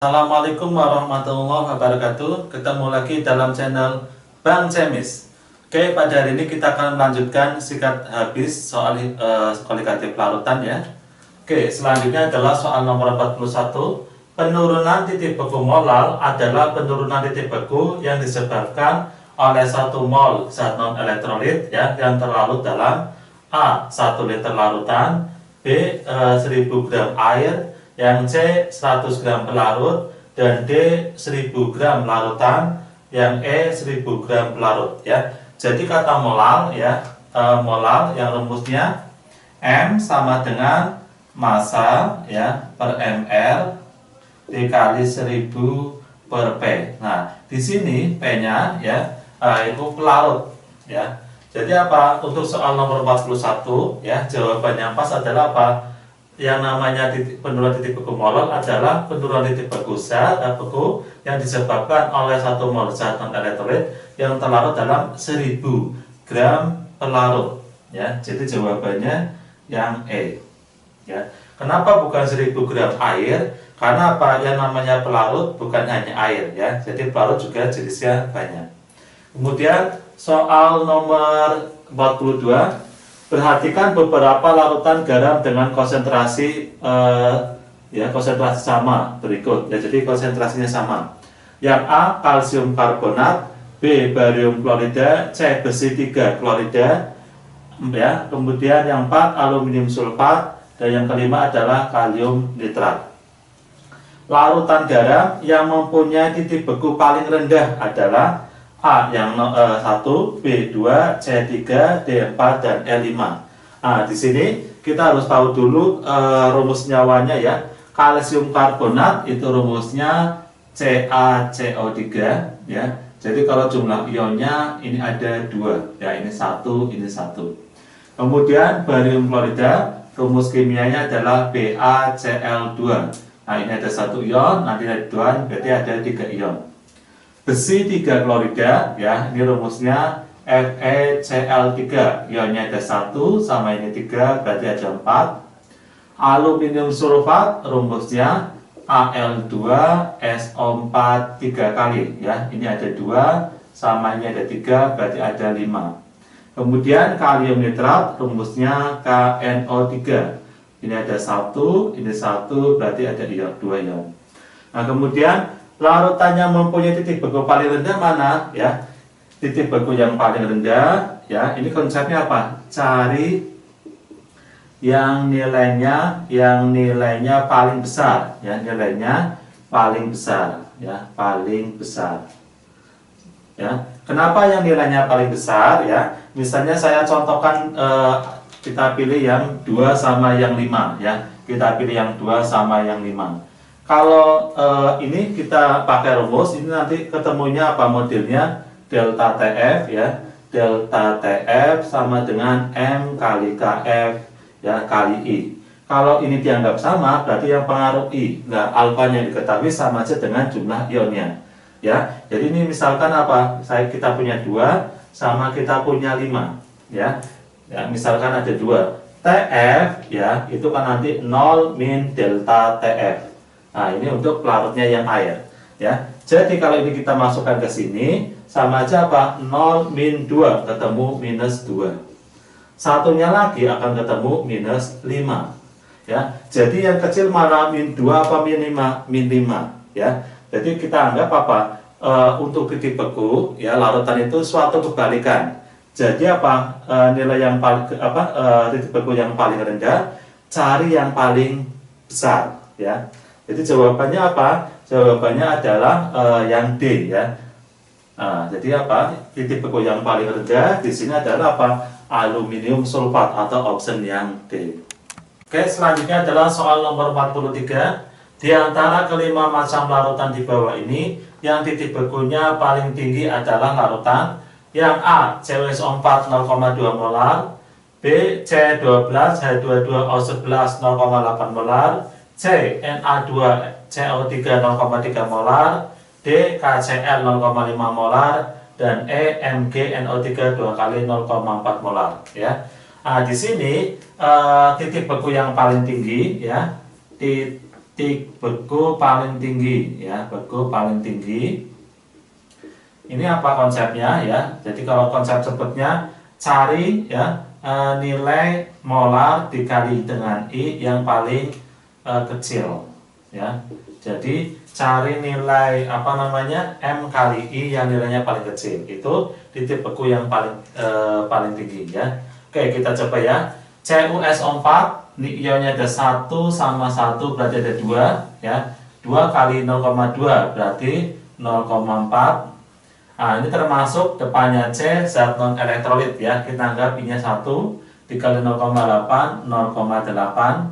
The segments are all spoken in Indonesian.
Assalamualaikum warahmatullahi wabarakatuh. Ketemu lagi dalam channel Bang Cemis. Oke, pada hari ini kita akan melanjutkan sikat habis soal kualitatif larutan ya. Oke, selanjutnya adalah soal nomor 41. Penurunan titik beku molal adalah penurunan titik beku yang disebabkan oleh 1 mol zat non elektrolit ya yang terlarut dalam A. 1 liter larutan, B. 1000 gram air, yang C 100 gram pelarut, dan D 1000 gram larutan, yang E 1000 gram pelarut ya. Jadi kata molal ya, molal yang rumusnya M sama dengan massa ya per ml dikali 1000 per P. Nah, di sini P-nya ya itu pelarut ya. Jadi apa? Untuk soal nomor 41 ya, jawaban yang pas adalah apa? Yang namanya penurunan titik beku molal adalah penurunan titik beku zat beku yang disebabkan oleh 1 mol zat non elektrolit yang terlarut dalam 1000 gram pelarut ya. Jadi jawabannya yang E ya. Kenapa bukan 1000 gram air? Karena apa? Yang namanya pelarut bukan hanya air ya. Jadi pelarut juga jenisnya banyak. Kemudian soal nomor 42, perhatikan beberapa larutan garam dengan konsentrasi konsentrasi sama berikut ya. Jadi konsentrasinya sama. Yang A kalsium karbonat, B barium klorida, C besi 3 klorida ya. Kemudian yang 4 aluminium sulfat, dan yang kelima adalah kalium nitrat. Larutan garam yang mempunyai titik beku paling rendah adalah A yang 1, B 2, C 3, D 4, dan E 5. Nah, di sini kita harus tahu dulu rumus nyawanya ya. Kalsium karbonat itu rumusnya CaCO3 ya. Jadi kalau jumlah ionnya ini ada 2 ya, ini 1, ini 1. Kemudian barium klorida rumus kimianya adalah BaCl2. Nah, ini ada 1 ion, nanti ada 2, berarti ada 3 ion. Besi 3 klorida ya, ini rumusnya FeCl3, ionnya ada 1 sama ini 3, berarti ada 4. Aluminium sulfat rumusnya Al2SO4 3 kali ya, ini ada 2 sama ini ada 3, berarti ada 5. Kemudian kalium nitrat rumusnya KNO3, ini ada 1, ini 1, berarti ada 2 ion. Nah, kemudian larutannya mempunyai titik beku paling rendah mana ya? Titik beku yang paling rendah ya, ini konsepnya apa? Cari yang nilainya paling besar ya, nilainya paling besar ya, paling besar ya. Kenapa yang nilainya paling besar ya? Misalnya saya contohkan, kita pilih yang 2 sama yang 5 ya. Kita pilih yang 2 sama yang 5. Kalau ini kita pakai rumus, ini nanti ketemunya apa modelnya? Delta TF ya. Delta TF sama dengan M kali KF ya, kali I. Kalau ini dianggap sama, berarti yang pengaruh I. Nah, alfanya diketahui sama aja dengan jumlah ionnya ya. Jadi ini misalkan apa? Kita punya 2 sama kita punya 5 ya. Ya, misalkan ada 2. TF ya, itu kan nanti 0 min delta TF. Nah, ini untuk pelarutnya yang air ya. Jadi kalau ini kita masukkan ke sini, sama aja apa? 0 min 2 ketemu minus 2. Satunya lagi akan ketemu minus 5 ya. Jadi yang kecil mana, min 2 apa min 5? Min 5 ya. Jadi kita anggap apa? Untuk titik beku ya, larutan itu suatu kebalikan. Jadi apa? Nilai yang paling titik beku yang paling rendah, cari yang paling besar ya. Jadi jawabannya apa? Jawabannya adalah yang D ya. Nah, jadi apa? Titik beku yang paling rendah di sini adalah apa? Aluminium sulfat, atau option yang D. Oke, selanjutnya adalah soal nomor 43. Di antara kelima macam larutan di bawah ini, yang titik bekunya paling tinggi adalah larutan yang A CuSO4 0,2 molar, B C12 H22O11 0,8 molar, C Na2CO3 0,3 molar, D KCl 0,5 molar, dan E MgNO3 2 kali 0,4 molar ya. Nah, di sini titik beku yang paling tinggi ya, titik beku paling tinggi ya, beku paling tinggi. Ini apa konsepnya ya? Jadi kalau konsep sebutnya cari ya nilai molar dikali dengan I yang paling kecil ya. Jadi cari nilai apa namanya M kali I yang nilainya paling kecil, itu titik beku yang paling tinggi ya. Oke, kita coba ya. CuSO4 ini ionnya ada 1 sama 1 berarti ada 2 ya. 2 kali 0,2 berarti 0,4. Nah, ini termasuk depannya C zat non elektrolit ya. Kita anggap I-nya 1 dikali 0,8 0,8.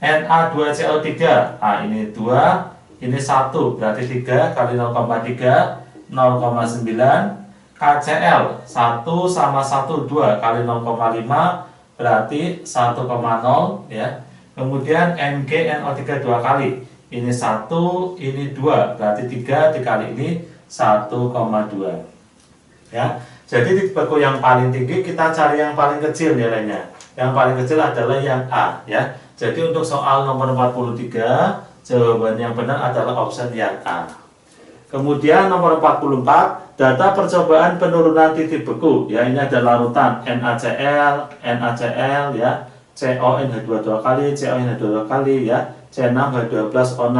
Na2CO3. Nah, ini 2, ini 1 berarti 3 kali 0,3 0,9. KCl 1 sama 1 2 kali 0,5 berarti 1,0 ya. Kemudian MgNO3 2 kali. Ini 1, ini 2 berarti 3 dikali ini 1,2 ya. Jadi titik beku yang paling tinggi kita cari yang paling kecil nilainya. Yang paling kecil adalah yang A ya. Jadi untuk soal nomor 43 jawaban yang benar adalah option yang A. Kemudian nomor 44, data percobaan penurunan titik beku ya, ini ada larutan NaCl, NaCl ya, CONH2 2 kali, CONH2 2 kali ya, C6H12O6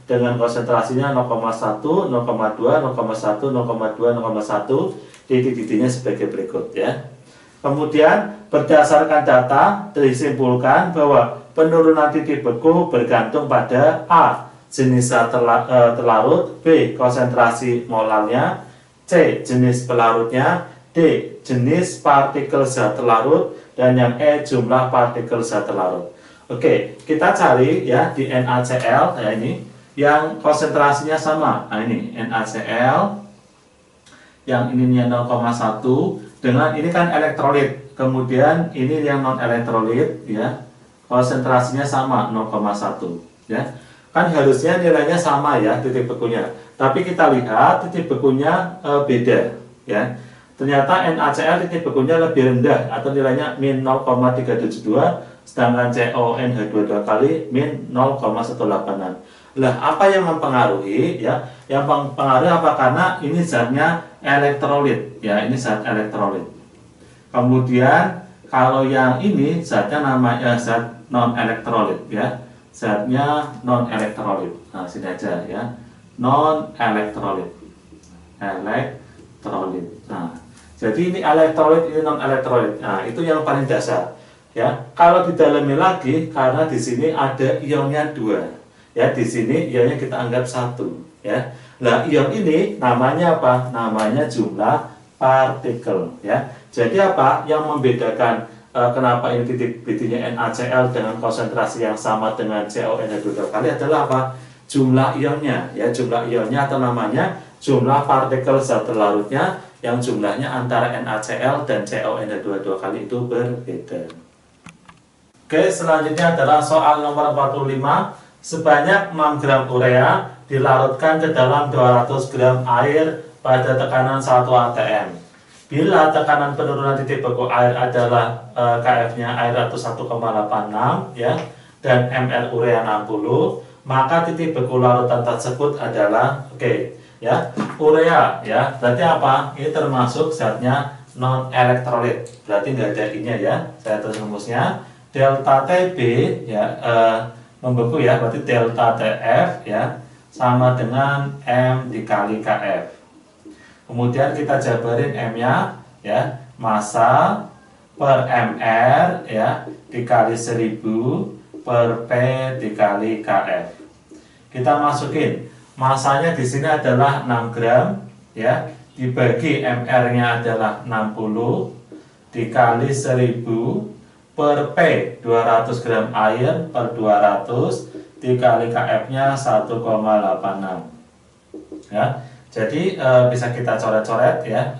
dengan konsentrasinya 0,1, 0,2, 0,1, 0,2, 0,1. Titik-titiknya sebagai berikut ya. Kemudian berdasarkan data disimpulkan bahwa penurunan titik beku bergantung pada A. Jenis zat terlarut, B. Konsentrasi molarnya, C. Jenis pelarutnya, D. Jenis partikel zat terlarut, dan yang E. Jumlah partikel zat terlarut. Oke, kita cari ya di NaCl ya, ini yang konsentrasinya sama. Nah ini NaCl yang ininya 0,1 dengan ini kan elektrolit, kemudian ini yang non elektrolit ya, konsentrasinya sama 0,1 ya. Kan harusnya nilainya sama ya titik bekunya, tapi kita lihat titik bekunya beda ya. Ternyata NaCl titik bekunya lebih rendah atau nilainya min 0,372, sedangkan CONH2 2 kali min 0,186. Lah, apa yang mempengaruhi ya? Yang mempengaruhi apa? Karena ini zatnya elektrolit ya, ini zat elektrolit. Kemudian kalau yang ini zatnya namanya zat non elektrolit ya. Zatnya non elektrolit. Nah, sini aja ya. Non elektrolit. Elektrolit. Nah, jadi ini elektrolit, ini non elektrolit. Nah, itu yang paling dasar ya. Kalau didalami lagi karena di sini ada ionnya 2. Ya, di sini ionnya kita anggap 1 ya. Nah, ion ini namanya apa? Namanya jumlah partikel ya. Jadi apa yang membedakan kenapa ini titiknya NaCl dengan konsentrasi yang sama dengan CONH2 kali adalah apa? Jumlah ionnya ya, jumlah ionnya atau namanya jumlah partikel zat terlarutnya yang jumlahnya antara NaCl dan CONH2 kali itu berbeda. Oke, selanjutnya adalah soal nomor 45. Sebanyak 6 gram urea dilarutkan ke dalam 200 gram air pada tekanan 1 atm. Bila tekanan penurunan titik beku air adalah KF-nya air 101,86 ya, dan ml urea 60, maka titik beku larutan tersebut adalah ya, urea ya. Berarti apa? Ini termasuk zatnya non elektrolit. Berarti nggak ada I-nya ya. Saya tulis rumusnya. Delta TB ya membeku ya, berarti delta TF ya sama dengan M dikali KF. Kemudian kita jabarin M-nya ya, massa per MR ya dikali 1000 per P dikali KF. Kita masukin massanya di sini adalah 6 gram ya, dibagi MR-nya adalah 60 dikali 1000 per P 200 gram air per 200 dikali KF-nya 1,86 ya. Jadi bisa kita coret-coret ya,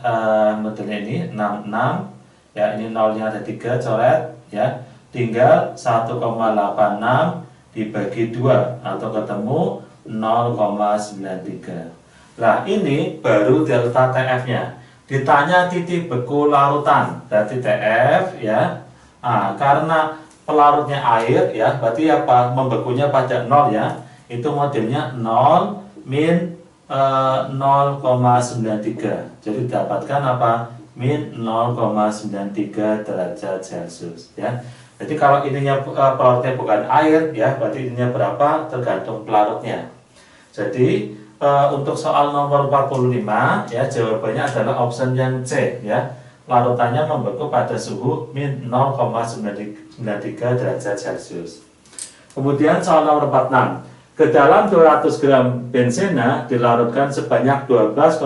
modelnya ini 66 ya, ini nolnya ada 3, coret ya, tinggal 1,86 dibagi 2 atau ketemu 0,93. Nah ini baru delta TF-nya. Ditanya titik beku larutan, berarti TF ya. Karena pelarutnya air ya, berarti apa? Membekunya pada 0 ya. Itu modelnya 0 min 0,93. Jadi dapatkan apa? Min 0,93 derajat Celcius ya. Jadi kalau ininya pelarutnya bukan air ya, berarti ininya berapa? Tergantung pelarutnya. Jadi untuk soal nomor 45 ya, jawabannya adalah option yang C ya. Larutannya membeku pada suhu min 0,93 derajat Celcius. Kemudian soal nomor 46. Ke dalam 200 gram benzena dilarutkan sebanyak 12,8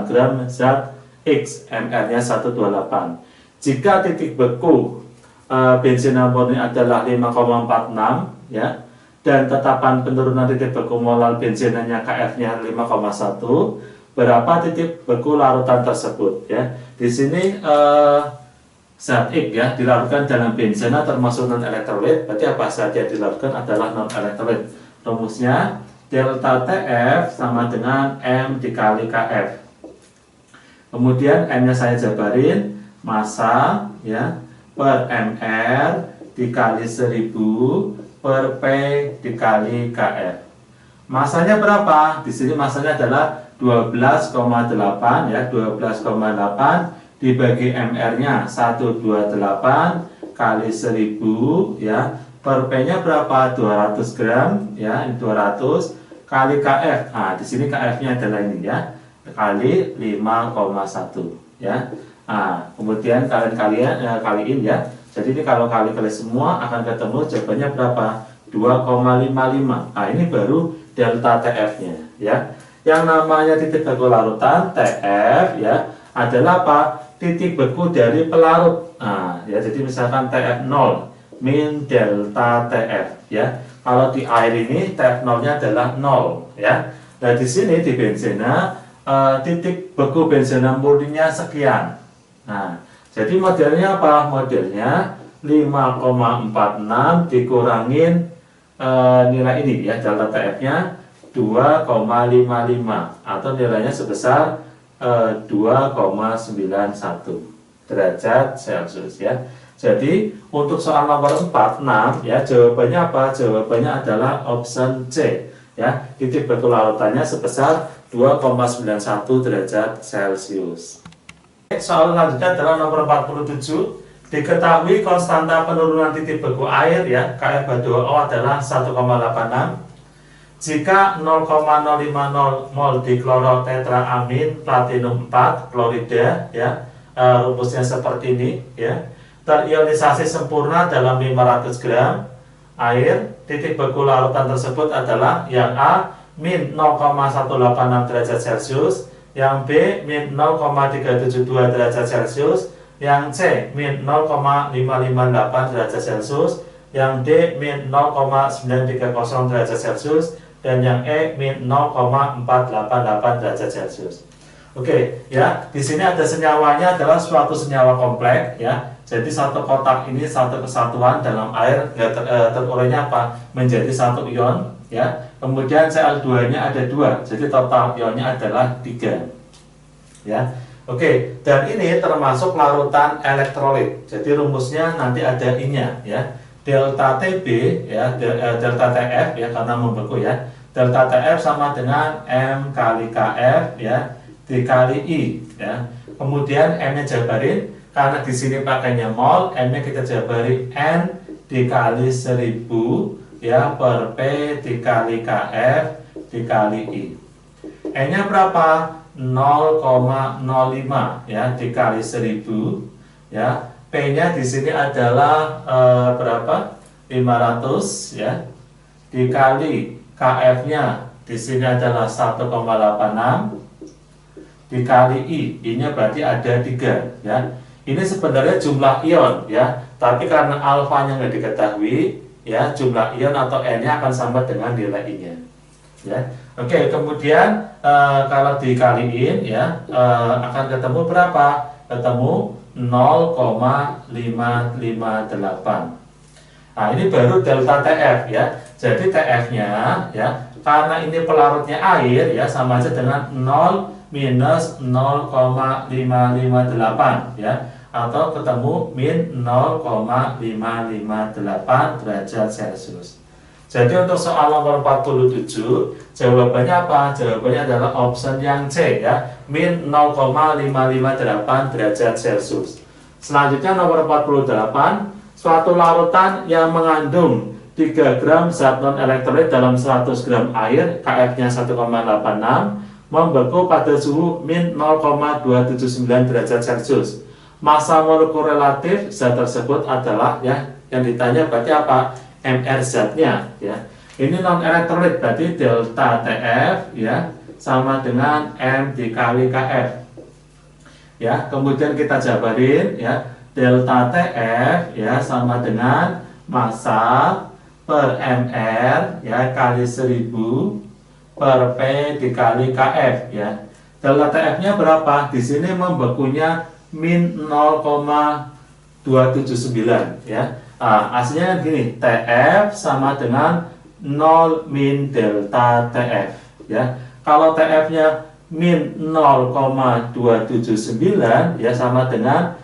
gram zat X, MR-nya 128. Jika titik beku benzena murni adalah 5,46 ya, dan tetapan penurunan titik beku molar benzenanya KF-nya 5,1, berapa titik beku larutan tersebut ya. Di sini zat X ya dilarutkan dalam benzena termasuk non elektrolit, berarti apa zat yang dilarutkan adalah non elektrolit. Rumusnya delta TF sama dengan M dikali KF. Kemudian M-nya saya jabarin, massa ya per MR dikali 1000 per P dikali KF. Masanya berapa? Di sini masanya adalah 12,8 ya, 12,8 dibagi MR-nya 128 kali 1000 ya. Per P-nya berapa? 200 gram ya, 200 kali KF. Nah, di sini KF-nya adalah ini ya, kali 5,1 ya. Nah, kemudian kaliin ya. Jadi ini kalau kali semua akan ketemu jawabannya berapa? 2,55. Nah, ini baru delta TF-nya ya. Yang namanya titik beku larutan TF ya adalah apa? Titik beku dari pelarut. Nah, ya jadi misalkan TF 0 min delta TF ya. Kalau di air ini TF0-nya adalah 0 ya. Nah, di sini di benzena titik beku benzena murninya sekian. Nah, jadi modelnya apa? Modelnya 5,46 dikurangin nilai ini ya, delta TF-nya 2,55 atau nilainya sebesar 2,91 derajat Celcius ya. Jadi untuk soal nomor 46 ya, jawabannya apa? Jawabannya adalah option C ya. Titik beku larutannya sebesar 2,91 derajat Celcius. Soal selanjutnya adalah nomor 47. Diketahui konstanta penurunan titik beku air ya, KF2O adalah 1,86. Jika 0,050 mol diklorotetraamin platinum 4 klorida ya, rumusnya seperti ini ya. Terionisasi sempurna dalam 500 gram air, titik beku larutan tersebut adalah yang A min 0,186 derajat Celcius, yang B min 0,372 derajat Celcius, yang C min 0,558 derajat Celcius, yang D min 0,930 derajat Celcius, dan yang E min 0,488 derajat Celcius. Oke, ya, di sini ada senyawanya adalah suatu senyawa kompleks ya. Jadi satu kotak ini satu kesatuan dalam air ya, terurainya apa? Menjadi satu ion ya. Kemudian Cl2-nya ada 2. Jadi total ionnya adalah 3. Ya. Oke, dan ini termasuk larutan elektrolit. Jadi rumusnya nanti ada I-nya ya. Delta TB ya, delta TF ya karena membeku ya. Delta TF sama dengan M kali KF ya dikali I ya. Kemudian M-nya jabarin, karena di sini pakainya mol, M-nya kita jabari N dikali 1000 ya per P dikali KF dikali I. N-nya berapa? 0,05 ya dikali 1000 ya. P-nya di sini adalah berapa? 500 ya. Dikali KF-nya di sini adalah 1,86 dikali I. I-nya berarti ada 3 ya. Ini sebenarnya jumlah ion ya, tapi karena alfanya nggak diketahui ya, jumlah ion atau N-nya akan sama dengan nilai I-nya ya. Oke, kemudian kalau dikaliin ya akan ketemu berapa? Ketemu 0,558. Nah, ini baru delta TF ya. Jadi TF-nya ya, karena ini pelarutnya air ya, sama aja dengan 0 minus 0,558 ya, atau ketemu min 0,558 derajat Celcius. Jadi untuk soal nomor 47 jawabannya apa? Jawabannya adalah option yang C ya, min 0,558 derajat Celcius. Selanjutnya nomor 48, suatu larutan yang mengandung 3 gram zat non-elektrolit dalam 100 gram air, KF-nya 1,86, membeku pada suhu min 0,279 derajat Celcius. Massa molekul relatif zat tersebut adalah ya, yang ditanya berarti apa? MR zatnya ya. Ini non-elektrolit berarti delta TF ya sama dengan M dikali KF. Ya, kemudian kita jabarin ya, delta TF ya sama dengan massa per MR ya kali 1000 per P dikali KF ya. Delta TF-nya berapa? Di sini membekunya min 0,279 ya. Aslinya gini, TF sama dengan 0 min delta TF ya. Kalau TF-nya min 0,279 ya sama dengan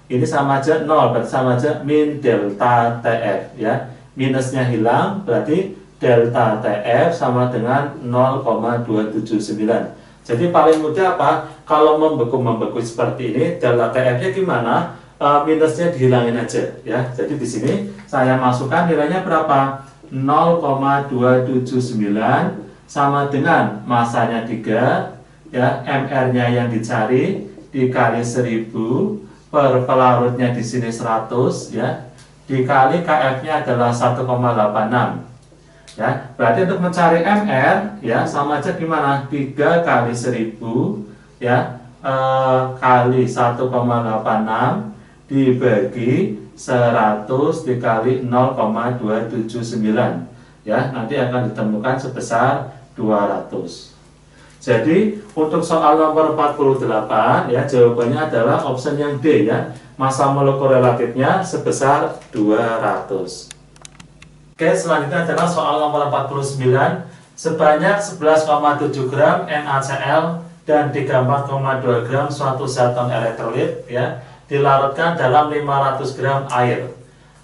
ini sama aja 0, berarti sama aja min delta TF ya. Minusnya hilang, berarti delta TF sama dengan 0,279. Jadi paling mudah apa? Kalau membeku seperti ini, delta TF-nya gimana? Minusnya dihilangin aja ya. Jadi di sini saya masukkan nilainya berapa? 0,279 sama dengan massanya 3 ya, MR-nya yang dicari dikali 1000 per pelarutnya di sini 100 ya, dikali KF-nya adalah 1,86 ya. Berarti untuk mencari MR ya sama aja gimana? 3 kali 1000 ya kali 1,86 dibagi 100 dikali 0,279 ya, nanti akan ditemukan sebesar 200. Jadi untuk soal nomor 48 ya, jawabannya adalah option yang D ya, massa molekul relatifnya sebesar 200. Oke, selanjutnya adalah soal nomor 49. Sebanyak 11,7 gram NaCl dan 34,2 gram suatu zat non-elektrolit ya, dilarutkan dalam 500 gram air.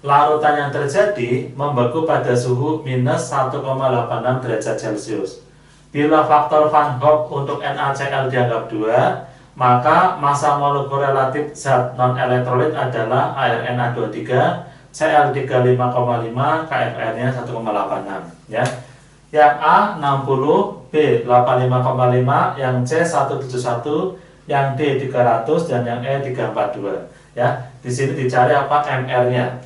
Larutan yang terjadi membeku pada suhu minus 1,86 derajat Celcius. Bila faktor Van Hoff untuk NaCl dianggap 2, maka massa molekul relatif zat non-elektrolit adalah air Na23, Cl 35,5, KFR-nya 1,86 ya. Yang A 60, B 85,5, yang C 171, yang D 300, dan yang E 342 ya. Di sini dicari apa? MR-nya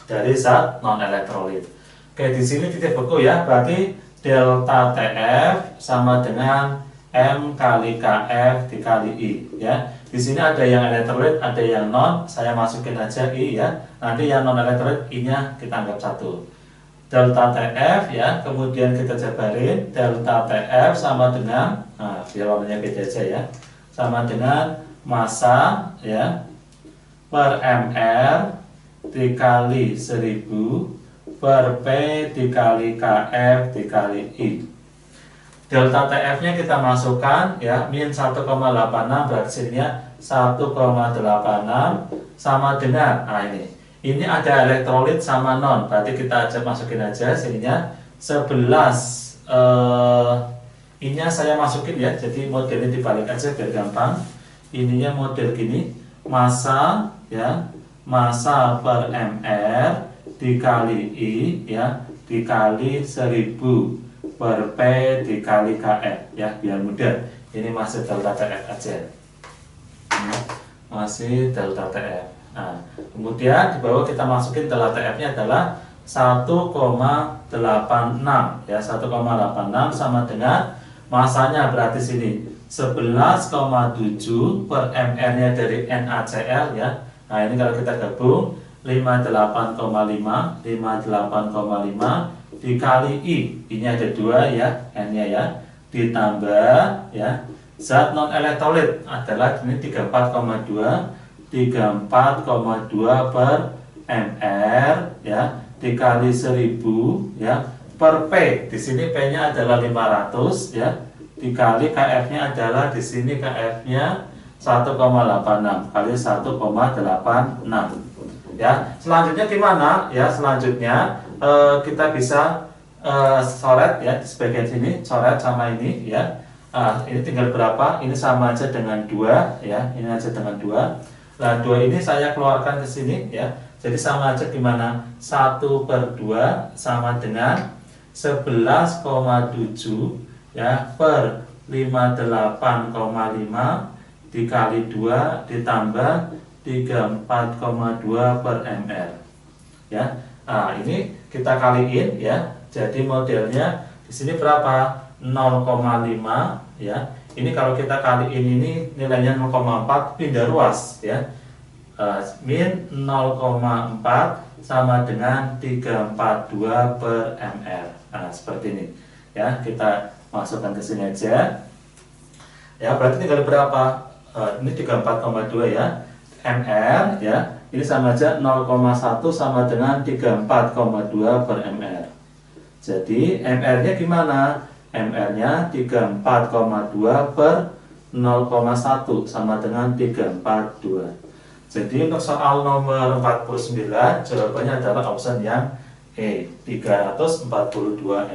dari zat non-elektrolit. Oke, di sini titik beku ya, berarti delta TF sama dengan M kali KF dikali I ya. Di sini ada yang elektrolit, ada yang non, saya masukin aja I ya. Nanti yang non elektrolit I-nya kita anggap 1. Delta TF ya, kemudian kita jabarin delta TF sama dengan, biar warnanya beda aja ya, sama dengan massa ya per MR dikali 1000 per P dikali KF dikali I. Delta TF-nya kita masukkan ya, min 1,86 berarti sininya 1,86 sama dengan, ini ada elektrolit sama non, berarti kita masukin aja sininya 11. Ininya saya masukin ya, jadi modelnya dibalik aja biar gampang. Ininya model gini, massa ya, massa per MR dikali I ya, dikali 1000 per P dikali KF ya, biar mudah. Ini masih delta TF aja, masih delta TF. Nah, kemudian di bawah kita masukin delta TF-nya adalah 1,86 ya, 1,86 sama dengan masanya berarti sini 11,7 per MR-nya dari NaCl ya. Nah, ini kalau kita gabung 58,5 dikali I, I-nya ada 2 ya, N-nya ya, ditambah ya, zat non elektrolit adalah ini 34,2 per MR ya, dikali 1000 ya, per P. Di sini P-nya adalah 500 ya, dikali KF-nya adalah di sini KF-nya 1,86 kali 1,86 ya. Selanjutnya gimana ya? Selanjutnya kita bisa coret ya di bagian sini, coret sama ini ya. Ini tinggal berapa? Ini sama aja dengan 2 ya. Ini aja dengan 2. Nah, 2 ini saya keluarkan ke sini ya. Jadi sama aja gimana? 1/2 sama dengan 11,7 ya per 58,5 dikali 2 ditambah 34,2 per mr ya. Nah, ini kita kaliin ya. Jadi modelnya di sini berapa? 0,5 ya. Ini kalau kita kaliin ini nilainya 0,4 pindah ruas ya. Min 0,4 sama dengan 342 per mr. Nah, seperti ini ya. Kita masukkan ke sini aja ya. Berarti tinggal berapa? Ini 34,2 ya. mr ya. Ini sama aja 0,1 sama dengan 34,2 per mr. Jadi mr-nya gimana? mr-nya 34,2 per 0,1 sama dengan 342. Jadi untuk soal nomor 49 jawabannya adalah option yang E, 342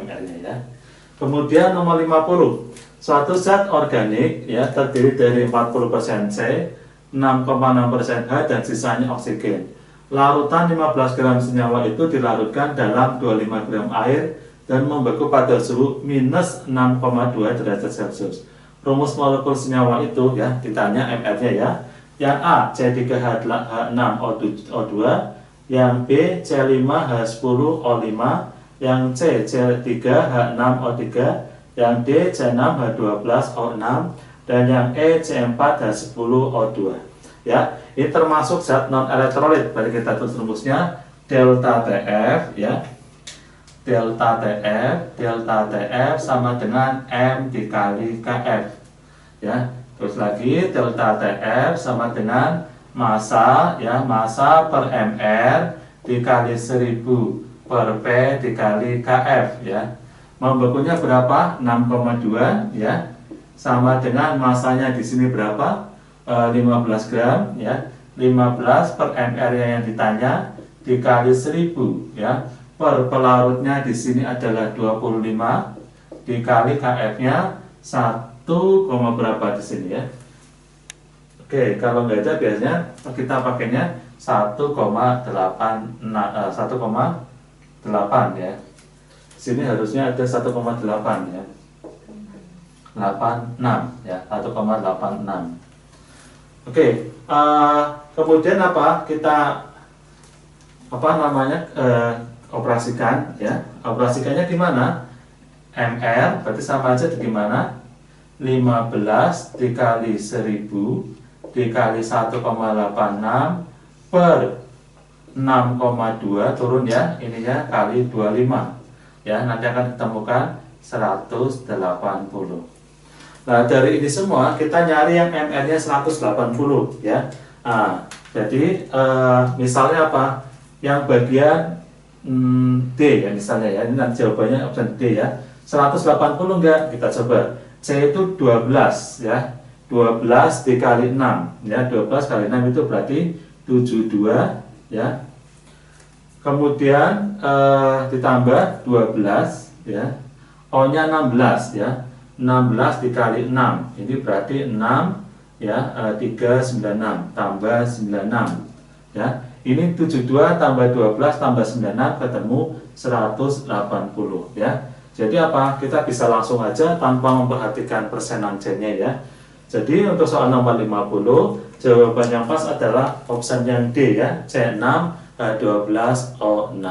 ml-nya ya. Kemudian nomor 50, suatu zat organik ya terdiri dari 40% C, 6,6% H dan sisanya oksigen. Larutan 15 gram senyawa itu dilarutkan dalam 25 gram air dan membeku pada suhu minus 6,2 derajat Celcius. Rumus molekul senyawa itu ya ditanya ml-nya ya. Yang A C3H6O2, yang B C5H10O5, yang C C3H6O3, yang D C6H12O6, dan yang E C4H10O2. Ya, ini termasuk zat non elektrolit. Mari kita tulis rumusnya delta TF ya. Delta TF sama dengan M dikali KF ya. Terus lagi delta TF sama dengan massa ya, massa per mr dikali 1000 per P dikali KF ya. Membekunya berapa? 6,2 ya. Sama dengan massanya di sini berapa? 15 gram ya. 15 per mr yang ditanya dikali 1000 ya. Per pelarutnya di sini adalah 25 dikali KF-nya 1, berapa di sini ya. Oke, kalau nggak ada biasanya kita pakainya 1,8 ya. Sini harusnya ada 1,8 ya. 86 ya, 1,86. Oke, kemudian apa? Kita operasikan ya. Operasikannya gimana? mr berarti sama aja gimana? 15 dikali 1000 dikali 1,86 per 6,2 turun ya, ininya kali 25 ya, nanti akan ditemukan 180. Nah, dari ini semua kita nyari yang mr-nya 180 ya. Nah, jadi misalnya apa? Yang bagian D ya misalnya ya, ini nanti jawabannya option D ya. 180 enggak? Kita coba. C itu 12 ya. 12 dikali 6 ya. 12 kali 6 itu berarti 72 ya. Kemudian ditambah 12 ya. O-nya 16 ya. 16 dikali 6 ini berarti 6 ya. 396 tambah 96 ya. Ini 72 tambah 12 tambah 96 ketemu 180 ya. Jadi apa? Kita bisa langsung aja tanpa memperhatikan persenan C-nya ya. Jadi untuk soal nomor 50 jawaban yang pas adalah option yang D ya, C6H12O6.